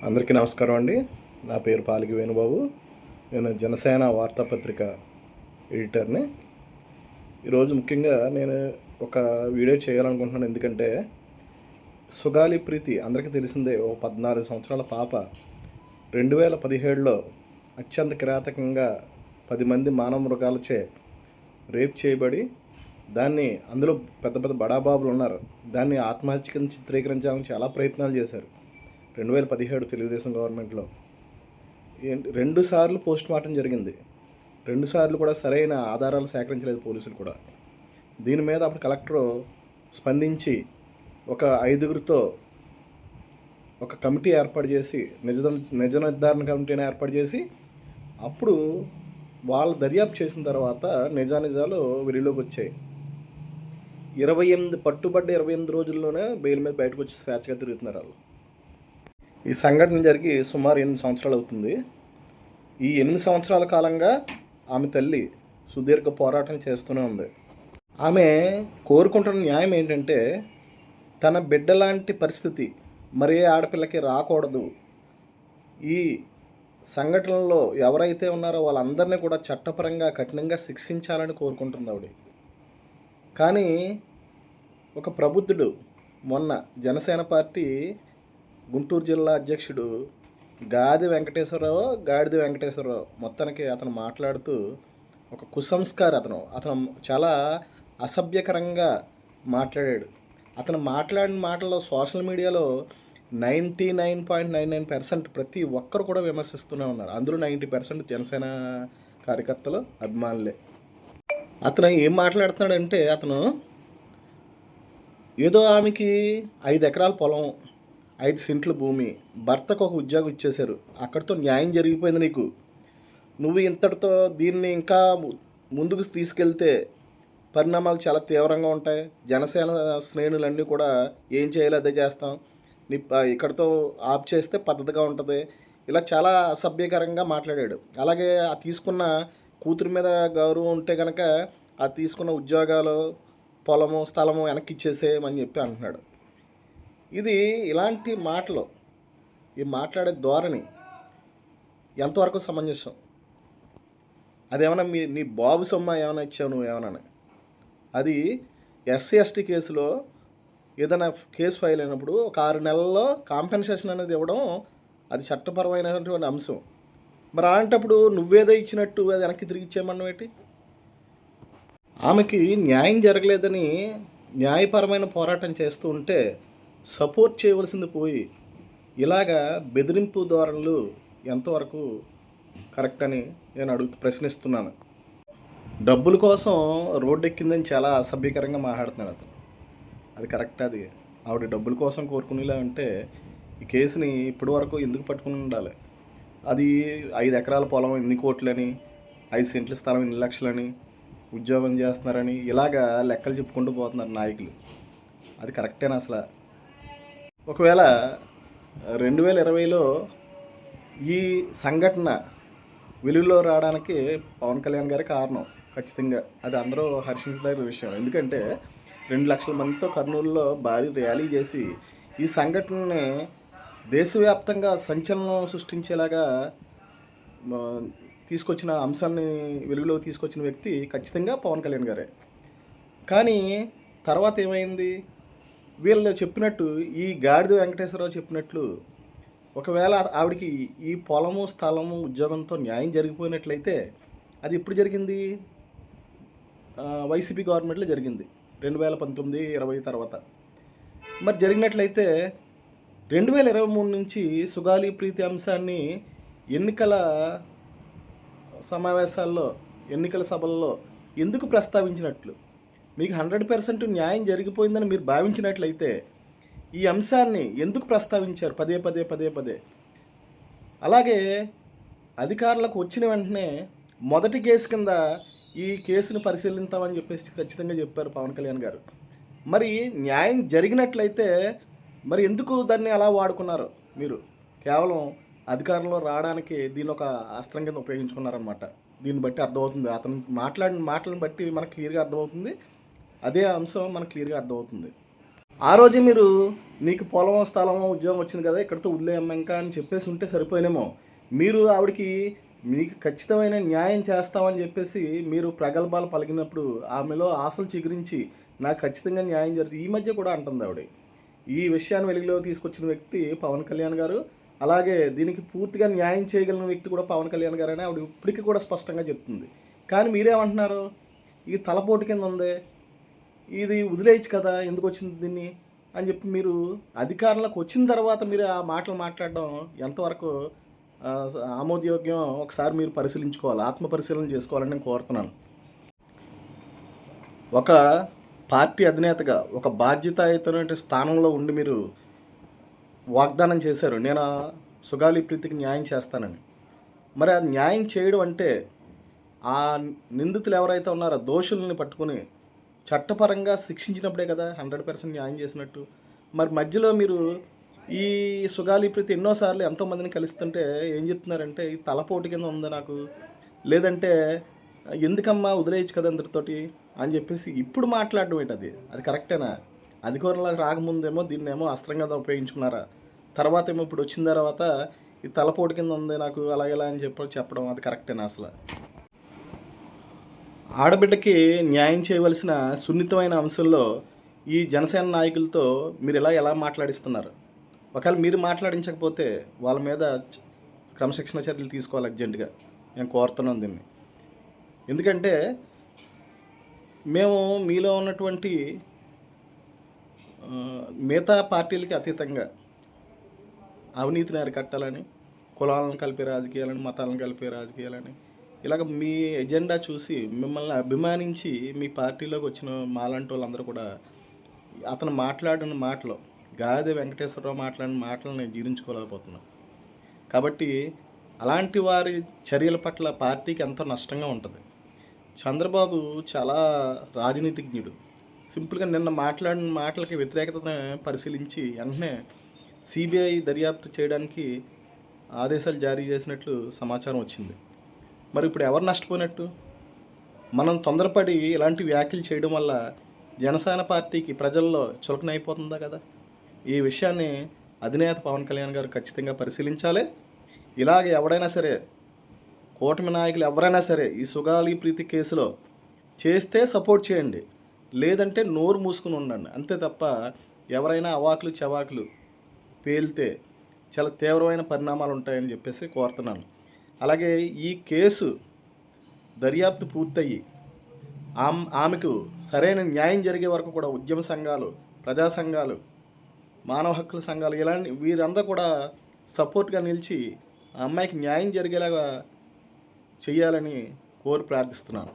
అందరికీ నమస్కారం అండి. నా పేరు పాలికి వేణుబాబు. నేను జనసేన వార్తాపత్రిక ఎడిటర్ని. ఈరోజు ముఖ్యంగా నేను ఒక వీడియో చేయాలనుకుంటున్నాను. ఎందుకంటే సుగాలి ప్రీతి అందరికీ తెలిసిందే. ఓ 14 సంవత్సరాల పాప 2017లో అత్యంత కిరాతకంగా 10 మంది మానవ మృగాలచే రేప్ చేయబడి, దాన్ని అందులో పెద్ద పెద్ద బడాబాబులు ఉన్నారు, దాన్ని ఆత్మహత్య కింద చిత్రీకరించాలని చాలా ప్రయత్నాలు చేశారు 2017 తెలుగుదేశం గవర్నమెంట్లో. 2 సార్లు పోస్ట్ మార్టం జరిగింది. 2 సార్లు కూడా సరైన ఆధారాలు సేకరించలేదు పోలీసులు కూడా. దీని మీద అప్పుడు కలెక్టరు స్పందించి ఒక 5గురితో ఒక కమిటీ ఏర్పాటు చేసి, నిజ నిర్ధారణ కమిటీని ఏర్పాటు చేసి, అప్పుడు వాళ్ళు దర్యాప్తు చేసిన తర్వాత నిజానిజాలు వెలుగులోకి వచ్చాయి. 28 రోజుల్లోనే బెయిల్ మీద బయటకు వచ్చి స్వేచ్ఛగా తిరుగుతున్నారు వాళ్ళు. ఈ సంఘటన జరిగి సుమారు 8 సంవత్సరాలు అవుతుంది. ఈ 8 సంవత్సరాల కాలంగా ఆమె తల్లి సుదీర్ఘ పోరాటం చేస్తూనే ఉంది. ఆమె కోరుకుంటున్న న్యాయం ఏంటంటే, తన బిడ్డలాంటి పరిస్థితి మరే ఆడపిల్లకి రాకూడదు. ఈ సంఘటనలో ఎవరైతే ఉన్నారో వాళ్ళందరినీ కూడా చట్టపరంగా కఠినంగా శిక్షించాలని కోరుకుంటుంది ఆవిడ. కానీ ఒక ప్రబుద్ధుడు, మొన్న జనసేన పార్టీ గుంటూరు జిల్లా అధ్యక్షుడు గాది వెంకటేశ్వరరావు మొత్తానికి అతను మాట్లాడుతూ ఒక కుసంస్కార్, అతను చాలా అసభ్యకరంగా మాట్లాడాడు. అతను మాట్లాడిన మాటల్లో సోషల్ మీడియాలో 99.99% ప్రతి ఒక్కరు కూడా విమర్శిస్తూనే ఉన్నారు. అందులో 90% జనసేన కార్యకర్తలు, అభిమానులే. అతను ఏం మాట్లాడుతున్నాడంటే, అతను ఏదో ఆమెకి 5 ఎకరాల పొలం, 5 సెంట్ల భూమి, భర్తకు ఒక ఉద్యోగం ఇచ్చేశారు, అక్కడితో న్యాయం జరిగిపోయింది నీకు. నువ్వు ఇంతటితో దీన్ని ఇంకా ముందుకు తీసుకెళ్తే పరిణామాలు చాలా తీవ్రంగా ఉంటాయి. జనసేన శ్రేణులన్నీ కూడా ఏం చేయాలో అదే చేస్తాం, నీ ఇక్కడితో ఆప్ చేస్తే పద్ధతిగా ఉంటుంది. ఇలా చాలా అసభ్యకరంగా మాట్లాడాడు. అలాగే ఆ తీసుకున్న కూతురు మీద గౌరవం ఉంటే కనుక ఆ తీసుకున్న ఉద్యోగాలు, పొలము, స్థలము వెనక్కి ఇచ్చేసేయమని చెప్పి అంటున్నాడు. ఇది ఇలాంటి మాటలు, ఈ మాట్లాడే ధోరణి ఎంతవరకు సమంజసం? అదేమన్నా నీ బాబు సొమ్మ ఏమైనా ఇచ్చావు నువ్వు ఏమన్నా? అది SC/ST కేసులో ఏదైనా కేసు ఫైల్ అయినప్పుడు ఒక 6 నెలల్లో కాంపెన్సేషన్ అనేది ఇవ్వడం అది చట్టపరమైనటువంటి అంశం. మరి అలాంటప్పుడు నువ్వేదో ఇచ్చినట్టు అది వెనక్కి తిరిగి ఇచ్చేయమన్నావు ఏంటి? ఆమెకి న్యాయం జరగలేదని న్యాయపరమైన పోరాటం చేస్తూ ఉంటే సపోర్ట్ చేయవలసింది పోయి ఇలాగా బెదిరింపు ధోరణులు ఎంతవరకు కరెక్ట్ అని నేను ప్రశ్నిస్తున్నాను. డబ్బుల కోసం రోడ్డు ఎక్కిందని చాలా అసభ్యకరంగా మాట్లాడుతున్నాడు అతను. అది కరెక్ట్? అది ఆవిడ డబ్బుల కోసం కోరుకునేలా ఉంటే ఈ కేసుని ఇప్పటి వరకు ఎందుకు పట్టుకుని ఉండాలి? అది 5 ఎకరాల పొలం ఎన్ని కోట్లని, 5 సెంట్ల స్థలం ఎన్ని లక్షలని, ఉద్యోగం చేస్తున్నారని ఇలాగా లెక్కలు చెప్పుకుంటూ పోతున్నారు నాయకులు. అది కరెక్టేనా అసలు? ఒకవేళ 2020లో ఈ సంఘటన వెలుగులో రావడానికి పవన్ కళ్యాణ్ గారి కారణం ఖచ్చితంగా. అది అందరూ హర్షించదగిన విషయం. ఎందుకంటే 2 లక్షల మందితో కర్నూలులో భారీ ర్యాలీ చేసి ఈ సంఘటనని దేశవ్యాప్తంగా సంచలనం సృష్టించేలాగా తీసుకొచ్చిన అంశాన్ని వెలుగులోకి తీసుకొచ్చిన వ్యక్తి ఖచ్చితంగా పవన్ కళ్యాణ్ గారే. కానీ తర్వాత ఏమైంది? వీళ్ళు చెప్పినట్టు, ఈ గాడిద వెంకటేశ్వరరావు చెప్పినట్లు, ఒకవేళ ఆవిడికి ఈ పొలము, స్థలము, ఉద్యోగంతో న్యాయం జరిగిపోయినట్లయితే అది ఎప్పుడు జరిగింది? వైసీపీ గవర్నమెంట్లో జరిగింది, 2019-20 తర్వాత. మరి జరిగినట్లయితే 2023 నుంచి సుగాలి ప్రీతి అంశాన్ని ఎన్నికల సమావేశాల్లో, ఎన్నికల సభల్లో ఎందుకు ప్రస్తావించినట్లు? మీకు 100% న్యాయం జరిగిపోయిందని మీరు భావించినట్లయితే ఈ అంశాన్ని ఎందుకు ప్రస్తావించారు పదే? అలాగే అధికారులకు వచ్చిన వెంటనే మొదటి కేసు కింద ఈ కేసును పరిశీలిస్తామని చెప్పేసి ఖచ్చితంగా చెప్పారు పవన్ కళ్యాణ్ గారు. మరి న్యాయం జరిగినట్లయితే మరి ఎందుకు దాన్ని అలా వాడుకున్నారు? మీరు కేవలం అధికారంలో రావడానికి దీన్ని ఒక అస్త్రం కింద ఉపయోగించుకున్నారన్నమాట. దీన్ని బట్టి అర్థమవుతుంది, అతను మాట్లాడిన మాటలను బట్టి మనకు క్లియర్గా అర్థమవుతుంది. అదే అంశం మనకు క్లియర్గా అర్థమవుతుంది. ఆ రోజే మీరు నీకు పొలం స్థలం ఉద్యోగం వచ్చింది కదా ఇక్కడితో వదిలేయమ్మ ఇంకా అని చెప్పేసి ఉంటే సరిపోయినేమో. మీరు ఆవిడకి మీకు ఖచ్చితమైన న్యాయం చేస్తామని చెప్పేసి మీరు ప్రగల్భాలు పలికినప్పుడు ఆమెలో ఆశలు చిగురించి నాకు ఖచ్చితంగా న్యాయం జరుగుతుంది ఈ మధ్య కూడా అంటుంది ఆవిడ. ఈ విషయాన్ని వెలుగులోకి తీసుకొచ్చిన వ్యక్తి పవన్ కళ్యాణ్ గారు. అలాగే దీనికి పూర్తిగా న్యాయం చేయగలిగిన వ్యక్తి కూడా పవన్ కళ్యాణ్ గారని ఆవిడ ఇప్పటికీ కూడా స్పష్టంగా చెప్తుంది. కానీ మీరేమంటున్నారు? ఇది తలపోటు కింద ఉంది, ఇది వదిలేయచ్చు కదా, ఎందుకు వచ్చింది దీన్ని అని చెప్పి మీరు అధికారంలోకి వచ్చిన తర్వాత మీరు ఆ మాటలు మాట్లాడడం ఎంతవరకు ఆమోదయోగ్యం ఒకసారి మీరు పరిశీలించుకోవాలి, ఆత్మ పరిశీలన చేసుకోవాలని నేను కోరుతున్నాను. ఒక పార్టీ అధినేతగా ఒక బాధ్యతాయుతమైన స్థానంలో ఉండి మీరు వాగ్దానం చేశారు, నేను సుగాలి ప్రీతికి న్యాయం చేస్తానని. మరి ఆ న్యాయం చేయడం అంటే ఆ నిందితులు ఎవరైతే ఉన్నారో దోషుల్ని పట్టుకుని చట్టపరంగా శిక్షించినప్పుడే కదా 100% న్యాయం చేసినట్టు. మరి మధ్యలో మీరు ఈ సుగాలి ప్రీతి ఎన్నోసార్లు ఎంతోమందిని కలుస్తుంటే ఏం చెప్తున్నారంటే ఈ తలపోటు కింద ఉంది నాకు, లేదంటే ఎందుకమ్మా వదిలేయచ్చు కదా అందరితోటి అని చెప్పేసి ఇప్పుడు మాట్లాడడం ఏంటి? అది కరెక్టేనా? అధికారంలోకి రాకముందేమో దీన్నేమో అస్త్రంగా ఉపయోగించుకున్నారా, తర్వాత ఏమో ఇప్పుడు వచ్చిన తర్వాత ఈ తలపోటు కింద ఉంది నాకు అలాగేలా అని చెప్పడం అది కరెక్టేనా? అసలు ఆడబిడ్డకి న్యాయం చేయవలసిన సున్నితమైన అంశంలో ఈ జనసేన నాయకులతో మీరు ఎలా మాట్లాడిస్తున్నారు? ఒకవేళ మీరు మాట్లాడించకపోతే వాళ్ళ మీద క్రమశిక్షణ చర్యలు తీసుకోవాలి అర్జెంటుగా. నేను కోరుతున్నాను దీన్ని. ఎందుకంటే మేము మీలో ఉన్నటువంటి మిగతా పార్టీలకి అతీతంగా అవినీతిని అరికట్టాలని, కులాలను కలిపే రాజకీయాలని, మతాలను కలిపే రాజకీయాలని, ఇలాగ మీ ఎజెండా చూసి మిమ్మల్ని అభిమానించి మీ పార్టీలోకి వచ్చిన మాలాంటి వాళ్ళందరూ కూడా అతను మాట్లాడిన మాటలు, గాదె వెంకటేశ్వరరావు మాట్లాడిన మాటలు నేను జీర్ణించుకోలేకపోతున్నాను. కాబట్టి అలాంటి వారి చర్యల పట్ల పార్టీకి ఎంతో నష్టంగా ఉంటుంది. చంద్రబాబు చాలా రాజనీతిజ్ఞుడు. సింపుల్గా నిన్న మాట్లాడిన మాటలకి వ్యతిరేకతను పరిశీలించి వెంటనే సిబిఐ దర్యాప్తు చేయడానికి ఆదేశాలు జారీ చేసినట్లు సమాచారం వచ్చింది. మరి ఇప్పుడు ఎవరు నష్టపోయినట్టు? మనం తొందరపడి ఇలాంటి వ్యాఖ్యలు చేయడం వల్ల జనసేన పార్టీకి ప్రజల్లో చులకన అయిపోతుందా కదా. ఈ విషయాన్ని అధినేత పవన్ కళ్యాణ్ గారు ఖచ్చితంగా పరిశీలించాలి. ఇలాగ ఎవడైనా సరే, కూటమి నాయకులు ఎవరైనా సరే ఈ సుగాలి ప్రీతి కేసులో చేస్తే సపోర్ట్ చేయండి, లేదంటే నోరు మూసుకుని ఉండండి అంతే తప్ప ఎవరైనా అవాకులు చవాకులు పేలితే చాలా తీవ్రమైన పరిణామాలు ఉంటాయని చెప్పేసి కోరుతున్నాను. అలాగే ఈ కేసు దర్యాప్తు పూర్తయ్యి ఆమెకు సరైన న్యాయం జరిగే వరకు కూడా ఉద్యమ సంఘాలు, ప్రజా సంఘాలు, మానవ హక్కుల సంఘాలు ఇలాంటి వీరంతా కూడా సపోర్ట్గా నిలిచి ఆ అమ్మాయికి న్యాయం జరిగేలాగా చేయాలని కోరి ప్రార్థిస్తున్నాను.